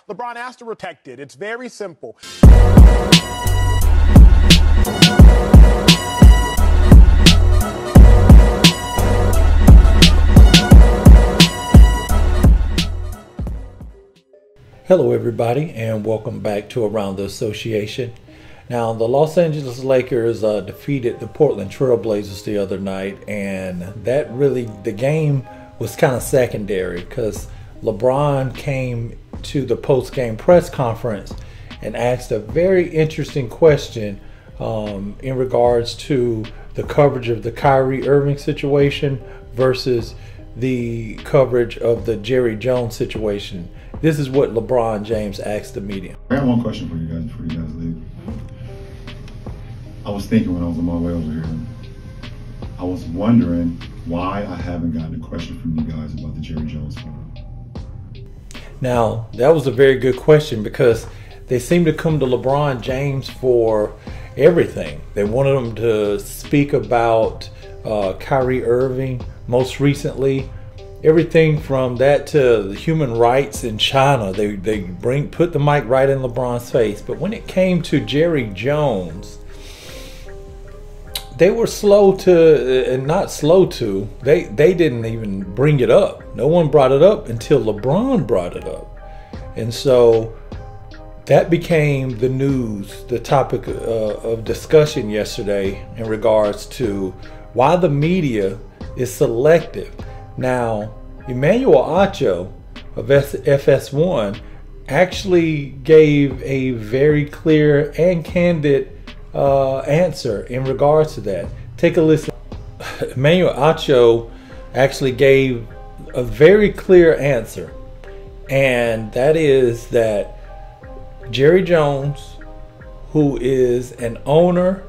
LeBron has to protect it. It's very simple. Hello everybody, and welcome back to Around the Association. Now, the Los Angeles Lakers defeated the Portland Trail Blazers the other night, and the game was kind of secondary because LeBron came to the post-game press conference and asked a very interesting question in regards to the coverage of the Kyrie Irving situation versus the coverage of the Jerry Jones situation. This is what LeBron James asked the media. I got one question for you guys before you guys leave. I was thinking when I was on my way over here, I was wondering why I haven't gotten a question from you guys about the Jerry Jones photo. Now, that was a very good question because they seem to come to LeBron James for everything. They wanted him to speak about Kyrie Irving most recently. Everything from that to the human rights in China. They put the mic right in LeBron's face. But when it came to Jerry Jones, they were they didn't even bring it up. No one brought it up until LeBron brought it up. And so that became the news, the topic of discussion yesterday in regards to why the media is selective. Now, Emmanuel Acho of FS1 actually gave a very clear and candid answer in regards to that. Take a listen. Emmanuel Acho actually gave a very clear answer, and that is that Jerry Jones, who is an owner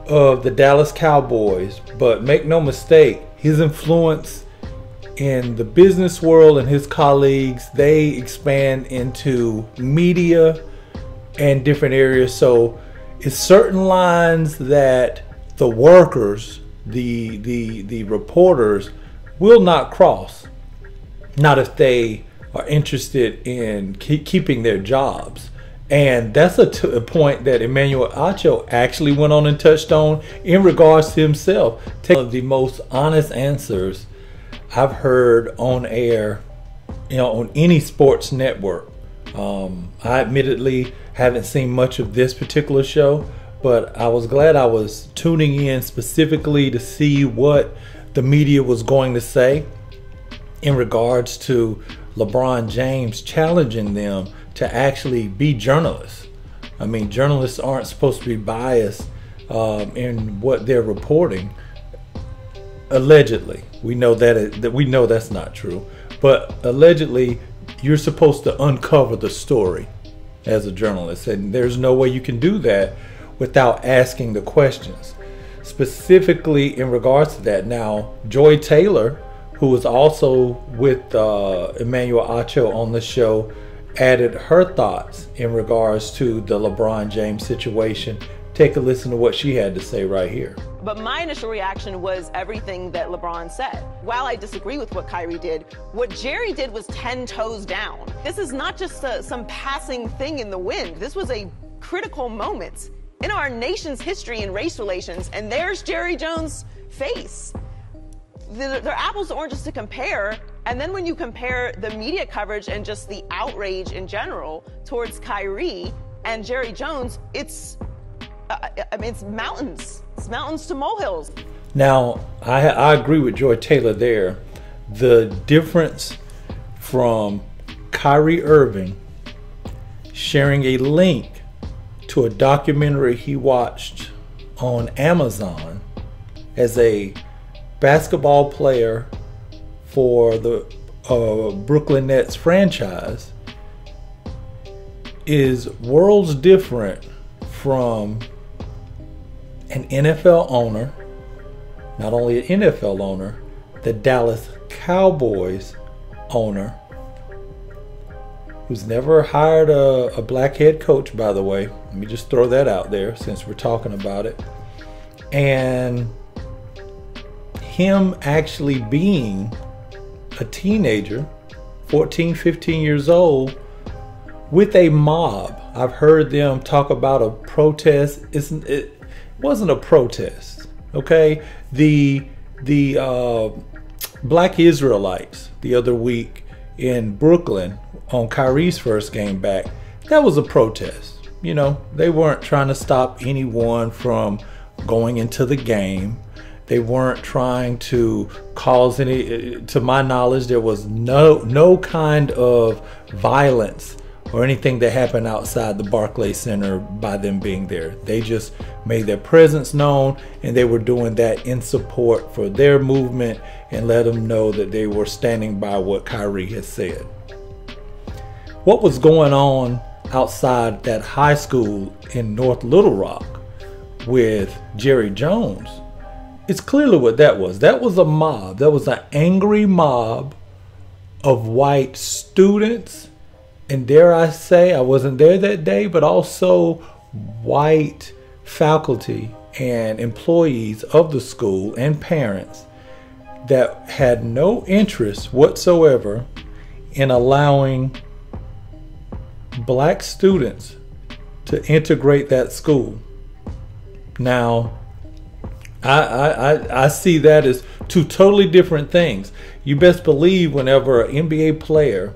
of the Dallas Cowboys, but make no mistake, his influence in the business world and his colleagues, they expand into media and different areas. So it's certain lines that the workers, the reporters will not cross. Not if they are interested in keeping their jobs. And that's a point that Emmanuel Acho actually went on and touched on in regards to himself. Take one of the most honest answers I've heard on air, on any sports network. I admittedly haven't seen much of this particular show, but I was glad I was tuning in specifically to see what the media was going to say in regards to LeBron James challenging them to actually be journalists. I mean, journalists aren't supposed to be biased in what they're reporting. Allegedly, we know that's not true, but allegedly, you're supposed to uncover the story as a journalist, and there's no way you can do that without asking the questions. Specifically in regards to that, now Joy Taylor, who was also with Emmanuel Acho on the show, added her thoughts in regards to the LeBron James situation. Take a listen to what she had to say right here. But my initial reaction was everything that LeBron said. While I disagree with what Kyrie did, what Jerry did was 10 toes down. This is not just some passing thing in the wind. This was a critical moment in our nation's history in race relations, and there's Jerry Jones' face. They're apples to oranges to compare, and then when you compare the media coverage and just the outrage in general towards Kyrie and Jerry Jones, it's mountains. It's mountains to molehills. Now, I agree with Joy Taylor there. The difference from Kyrie Irving sharing a link to a documentary he watched on Amazon as a basketball player for the Brooklyn Nets franchise is worlds different from an NFL owner, not only an NFL owner, the Dallas Cowboys owner, who's never hired a black head coach, by the way. Let me just throw that out there since we're talking about it. And him actually being a teenager, 14, 15 years old, with a mob. I've heard them talk about a protest. It wasn't a protest, okay? The Black Israelites the other week in Brooklyn on Kyrie's first game back, that was a protest. You know, they weren't trying to stop anyone from going into the game. They weren't trying to cause any, to my knowledge, there was no kind of violence or anything that happened outside the Barclays Center by them being there. They just made their presence known, and they were doing that in support for their movement and let them know that they were standing by what Kyrie has said. What was going on outside that high school in North Little Rock with Jerry Jones, it's clearly what that was. That was a mob. That was an angry mob of white students, and dare I say, I wasn't there that day, but also white faculty and employees of the school and parents that had no interest whatsoever in allowing black students to integrate that school. Now, I see that as two totally different things. You best believe whenever an NBA player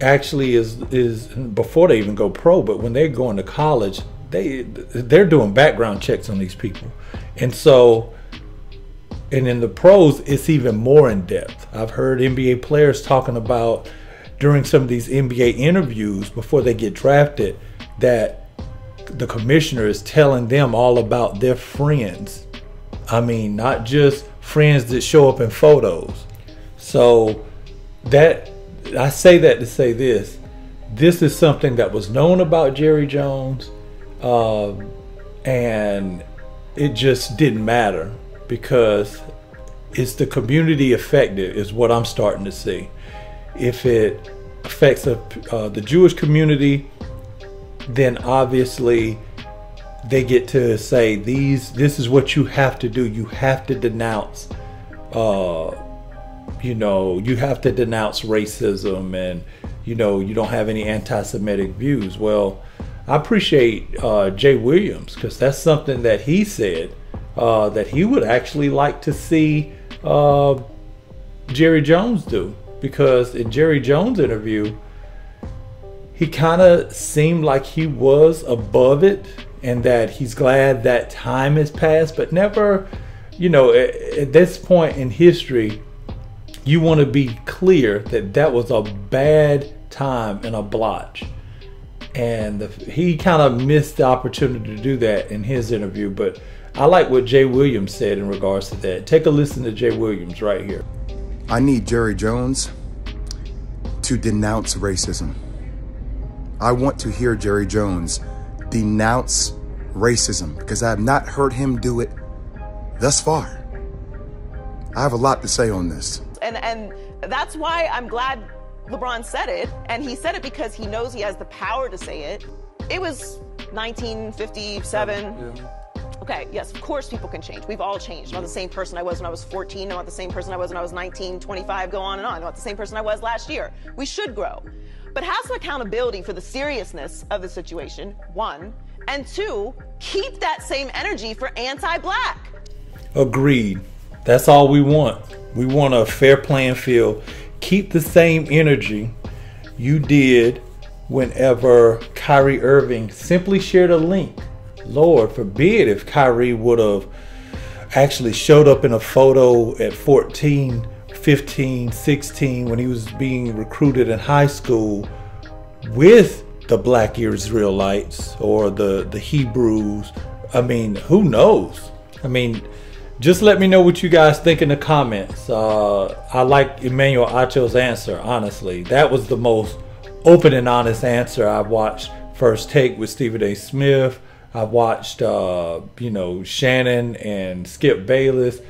actually is before they even go pro, but when they're going to college, they're doing background checks on these people. And so, and in the pros, it's even more in depth. I've heard NBA players talking about during some of these NBA interviews before they get drafted that the commissioner is telling them all about their friends. I mean, not just friends that show up in photos. So that, I say that to say this is something that was known about Jerry Jones, and it just didn't matter because it's the community affected is what I'm starting to see. If it affects the Jewish community, then obviously they get to say this is what you have to do. You have to denounce you have to denounce racism, and you don't have any anti-Semitic views. Well, I appreciate Jay Williams, because that's something that he said that he would actually like to see Jerry Jones do, because in Jerry Jones' interview, he kind of seemed like he was above it and that he's glad that time has passed, but never, at this point in history, you want to be clear that that was a bad time and a blotch. And he kind of missed the opportunity to do that in his interview. But I like what Jay Williams said in regards to that. Take a listen to Jay Williams right here. I need Jerry Jones to denounce racism. I want to hear Jerry Jones denounce racism, because I have not heard him do it thus far. I have a lot to say on this. And that's why I'm glad LeBron said it, and he said it because he knows he has the power to say it. It was 1957. Yeah. Okay, yes, of course people can change. We've all changed. I'm not the same person I was when I was 14. I'm not the same person I was when I was 19, 25, go on and on. I'm not the same person I was last year. We should grow. But have some accountability for the seriousness of the situation, one. And two, keep that same energy for anti-black. Agreed. That's all we want. We want a fair playing field. Keep the same energy you did whenever Kyrie Irving simply shared a link. Lord forbid if Kyrie would have actually showed up in a photo at 14, 15, 16 when he was being recruited in high school with the Black Israelites or the Hebrews. I mean, who knows? I mean, just let me know what you guys think in the comments. I like Emmanuel Acho's answer, honestly. That was the most open and honest answer. I've watched First Take with Stephen A. Smith. I've watched, Shannon and Skip Bayless.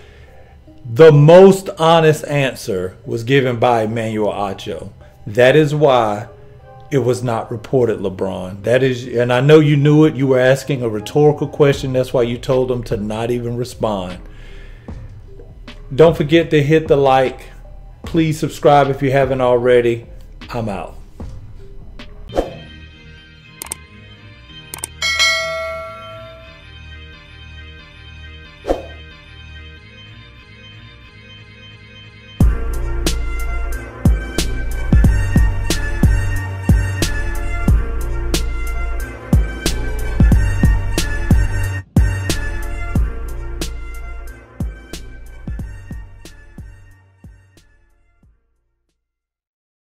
The most honest answer was given by Emmanuel Acho. That is why it was not reported, LeBron. That is, and I know you knew it. You were asking a rhetorical question. That's why you told them to not even respond. Don't forget to hit the like. Please subscribe if you haven't already. I'm out.